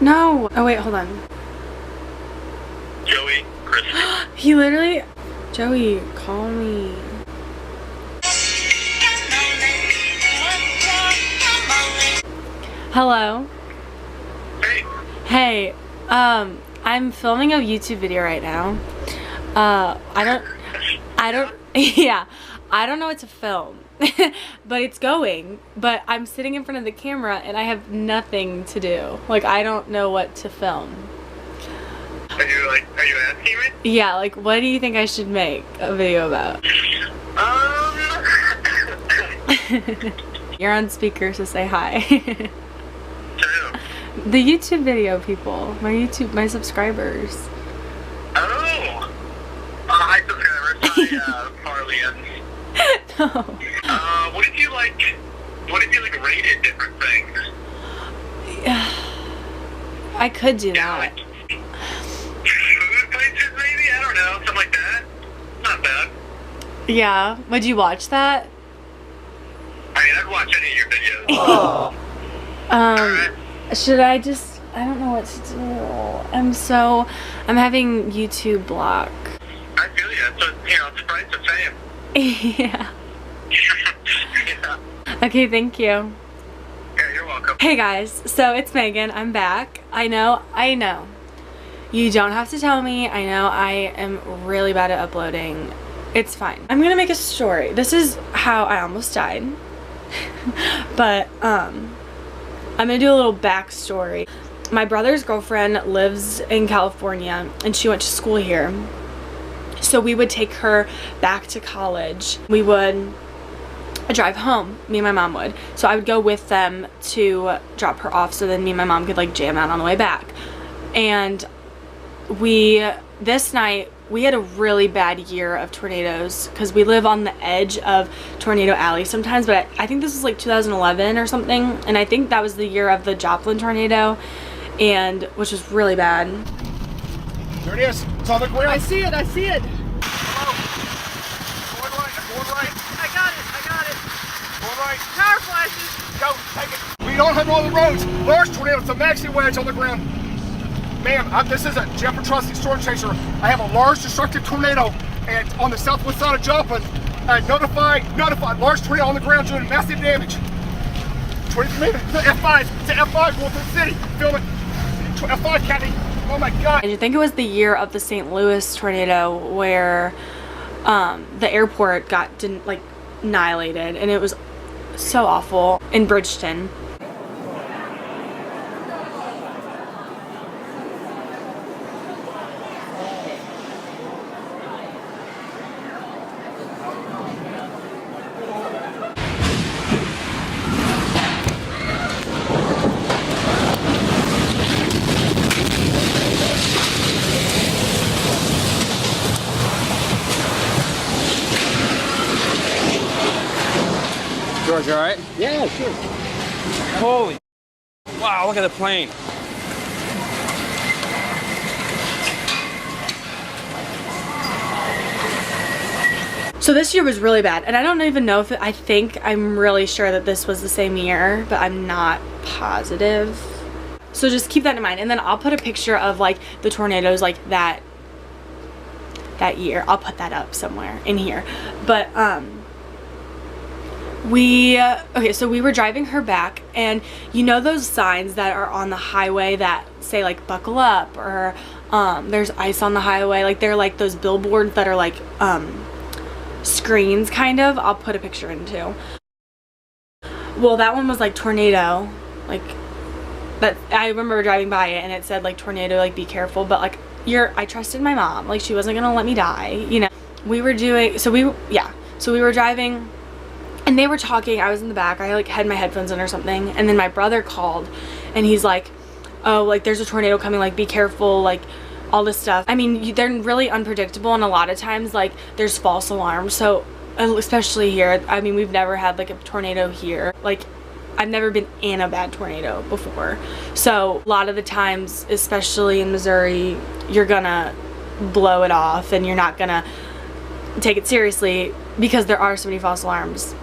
No. Oh wait, hold on. Joey, Christy. He literally... Joey, call me. Hello. Hey. Hey, I'm filming a YouTube video right now. Yeah, I don't know what to film, but it's going, but I'm sitting in front of the camera and I have nothing to do. Like, I don't know what to film. Are you asking me? Yeah, like, what do you think I should make a video about? You're on speaker, so say hi. The YouTube video people, my subscribers. Oh, hi subscribers, hi Parlians. No. What if you like rated different things? I could do Yeah, that. like food places maybe? I don't know, something like that. Not bad. Yeah, would you watch that? I mean, I'd watch any of your videos. Alright. Should I just, I don't know what to do. I'm having YouTube block. I feel you. So, it's price of fame. Yeah. Yeah. Okay, thank you. Yeah, you're welcome. Hey guys, so it's Megan. I'm back. I know. You don't have to tell me. I know I am really bad at uploading. It's fine. I'm gonna make a story. This is how I almost died. But, I'm gonna do a little backstory. My brother's girlfriend lives in California and she went to school here. So we would take her back to college. We would drive home, me and my mom would. So I would go with them to drop her off so then me and my mom could like jam out on the way back. And this night, we had a really bad year of tornadoes because we live on the edge of Tornado Alley sometimes, but I think this was like 2011 or something, and I think that was the year of the Joplin tornado, and which was really bad. There it is. It's on the ground. I see it. Going right. Going right. I got it. Going right. Power flashes. Go. Take it. We don't have all the roads. Large tornado. It's a maxi wedge on the ground. Ma'am, this is a Jeff Petrosky storm chaser. I have a large destructive tornado and on the southwest side of Joplin. Notify. Large tornado on the ground doing massive damage. 20 minutes. F5. It's an F5 going through the city. Film it. F5, Kathy. Oh my God. I think it was the year of the St. Louis tornado where the airport got annihilated, and it was so awful in Bridgeton. George, you all right? Yeah, sure. Holy, wow, look at the plane. So this year was really bad, and I don't even know if I'm really sure that this was the same year, but I'm not positive. So just keep that in mind, and then I'll put a picture of like the tornadoes like that year. I'll put that up somewhere in here. But okay, so we were driving her back, and you know those signs that are on the highway that say like buckle up, or there's ice on the highway, like they're like those billboards that are like screens kind of. I'll put a picture in too. Well, that one was like tornado, like that. I remember driving by it and it said like tornado, like be careful, but like I trusted my mom, like she wasn't gonna let me die, you know. We were driving and they were talking. I was in the back, I like had my headphones in or something, and then my brother called and he's like, oh, like there's a tornado coming, like be careful, like all this stuff. I mean, they're really unpredictable, and a lot of times like there's false alarms. So especially here, I mean, we've never had like a tornado here. Like I've never been in a bad tornado before. So a lot of the times, especially in Missouri, you're gonna blow it off and you're not gonna take it seriously because there are so many false alarms.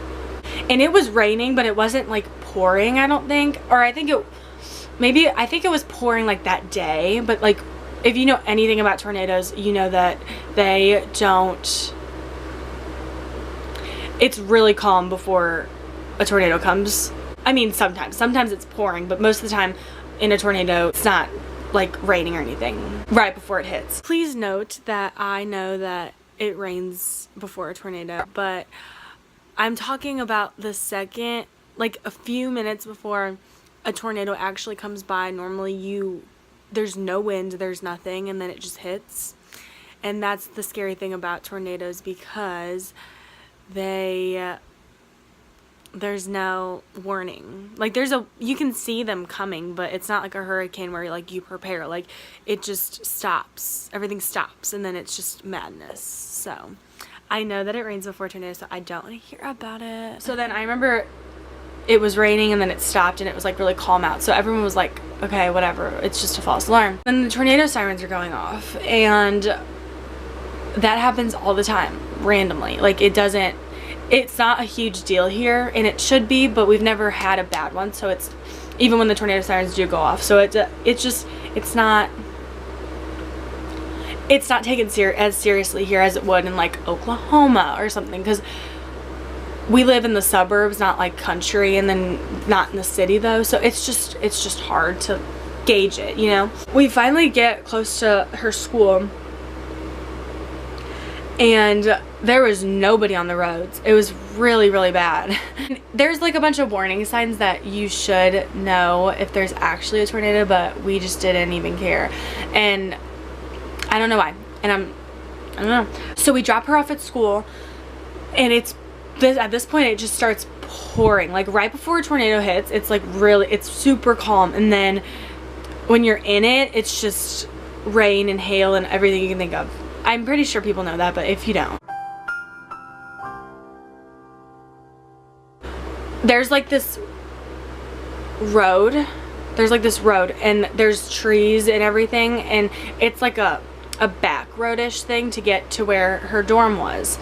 And it was raining, but it wasn't like pouring, I don't think. Or I think maybe, I think it was pouring like that day, but like if you know anything about tornadoes, you know that they don't, it's really calm before a tornado comes. I mean, sometimes it's pouring, but most of the time in a tornado, it's not like raining or anything right before it hits. Please note that I know that it rains before a tornado, but I'm talking about the second, like a few minutes before a tornado actually comes by. Normally there's no wind, there's nothing, and then it just hits. And that's the scary thing about tornadoes, because there's no warning. Like you can see them coming, but it's not like a hurricane where like you prepare. Like it just stops. Everything stops, and then it's just madness. So I know that it rains before tornadoes, so I don't want to hear about it. So then I remember it was raining, and then it stopped, and it was like really calm out. So everyone was like, okay, whatever, it's just a false alarm. Then the tornado sirens are going off, and that happens all the time, randomly. Like it's not a huge deal here, and it should be, but we've never had a bad one. So it's, even when the tornado sirens do go off, so it's not taken as seriously here as it would in like Oklahoma or something, because we live in the suburbs, not like country, and then not in the city though. So it's just hard to gauge it, you know. We finally get close to her school, and there was nobody on the roads. It was really, really bad. There's like a bunch of warning signs that you should know if there's actually a tornado, but we just didn't even care. And I don't know why. And I don't know. So we drop her off at school, and at this point it just starts pouring. Like right before a tornado hits, it's like it's super calm. And then when you're in it, it's just rain and hail and everything you can think of. I'm pretty sure people know that, but if you don't. There's like this road. And there's trees and everything, and it's like a back roadish thing to get to where her dorm was.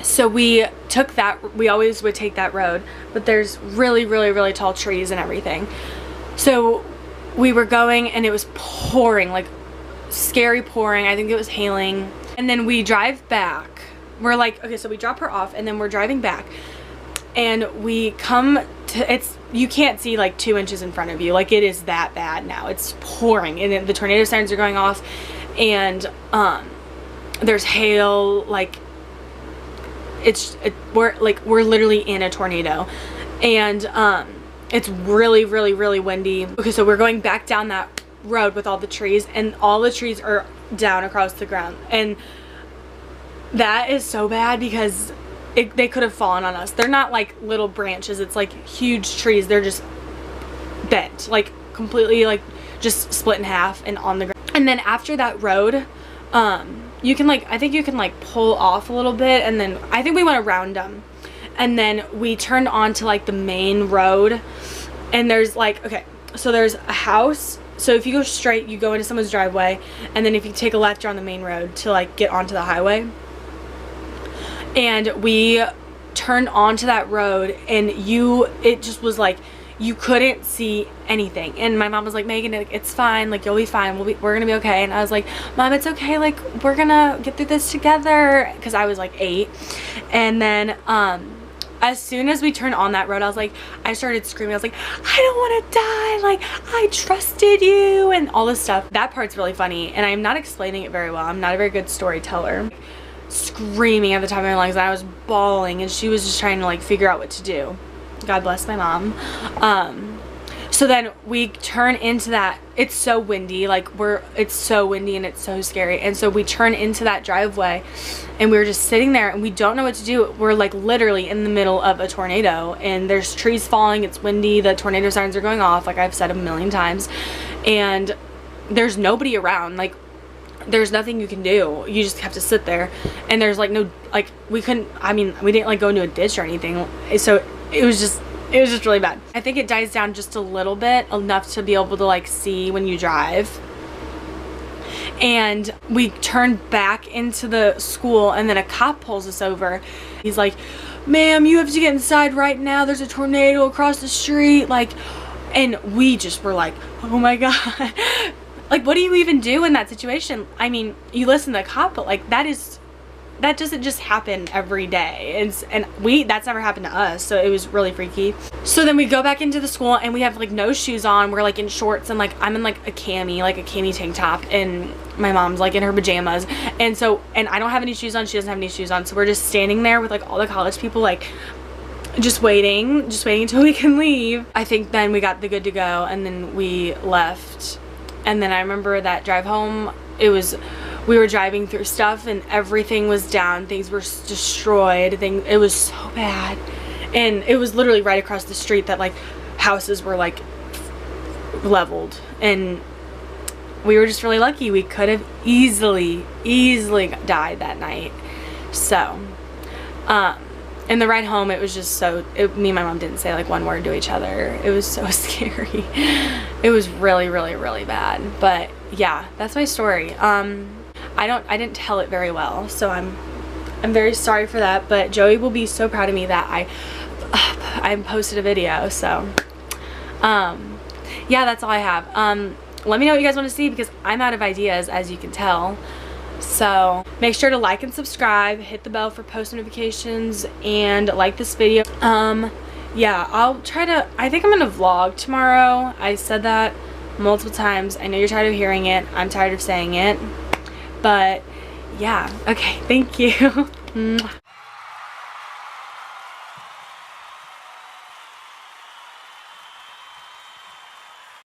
So we took that, we always would take that road, but there's really, really, really tall trees and everything. So we were going, and it was pouring, like scary pouring. I think it was hailing. And then we drive back. We're like, okay, so we drop her off, and then we're driving back, and we come to, you can't see like 2 inches in front of you. Like it is that bad now. It's pouring, and then the tornado sirens are going off, and there's hail. Like we're literally in a tornado, and it's really, really, really windy. Okay, so we're going back down that road with all the trees, and all the trees are down across the ground, and that is so bad because they could have fallen on us. They're not like little branches, it's like huge trees. They're just bent, like completely, like just split in half and on the ground. And then after that road, you can like, I think you can like pull off a little bit, and then I think we went around them, and then we turned onto like the main road, and there's like, okay, so there's a house. So if you go straight, you go into someone's driveway, and then if you take a left, you're on the main road to like get onto the highway. And we turned onto that road, and it just was like you couldn't see anything. And my mom was like, Megan, it's fine, like you'll be fine, we're gonna be okay. And I was like, Mom, it's okay, like we're gonna get through this together, because I was like 8. And then as soon as we turned on that road, I started screaming. I was like, I don't want to die, like I trusted you, and all this stuff. That part's really funny, and I'm not explaining it very well. I'm not a very good storyteller. Screaming at the top of my lungs, and I was bawling, and she was just trying to like figure out what to do. God bless my mom. So then we turn into that, it's so windy, it's so windy and it's so scary. And so we turn into that driveway, and we were just sitting there, and we don't know what to do. We're like literally in the middle of a tornado, and there's trees falling, it's windy, the tornado sirens are going off, like I've said a million times, and there's nobody around. Like there's nothing you can do. You just have to sit there, and there's like no, like we didn't like go into a ditch or anything. So it was just really bad. I think it dies down just a little bit, enough to be able to like see when you drive. And we turned back into the school, and then a cop pulls us over. He's like, ma'am, you have to get inside right now. There's a tornado across the street. Like, And we just were like, oh my God. Like, what do you even do in that situation? I mean, you listen to the cop, but like that doesn't just happen every day. That's never happened to us, so it was really freaky. So then we go back into the school and we have like no shoes on. We're like in shorts and like I'm in like a cami tank top, and my mom's like in her pajamas, and I don't have any shoes on, she doesn't have any shoes on, so we're just standing there with like all the college people, like just waiting until we can leave. I think then we got the good to go and then we left. And then I remember that drive home, we were driving through stuff and everything was down, things were destroyed, it was so bad. And it was literally right across the street that like houses were like leveled, and we were just really lucky. We could have easily died that night. So in the ride home, it was just me and my mom didn't say like one word to each other. It was so scary. It was really, really, really bad. But yeah, that's my story. I didn't tell it very well, so I'm very sorry for that, but Joey will be so proud of me that I posted a video. So yeah, that's all I have. Let me know what you guys want to see, because I'm out of ideas, as you can tell. So make sure to like and subscribe, hit the bell for post notifications, and like this video. Yeah, I think I'm gonna vlog tomorrow. I said that multiple times. I know you're tired of hearing it. I'm tired of saying it. But yeah, okay, thank you.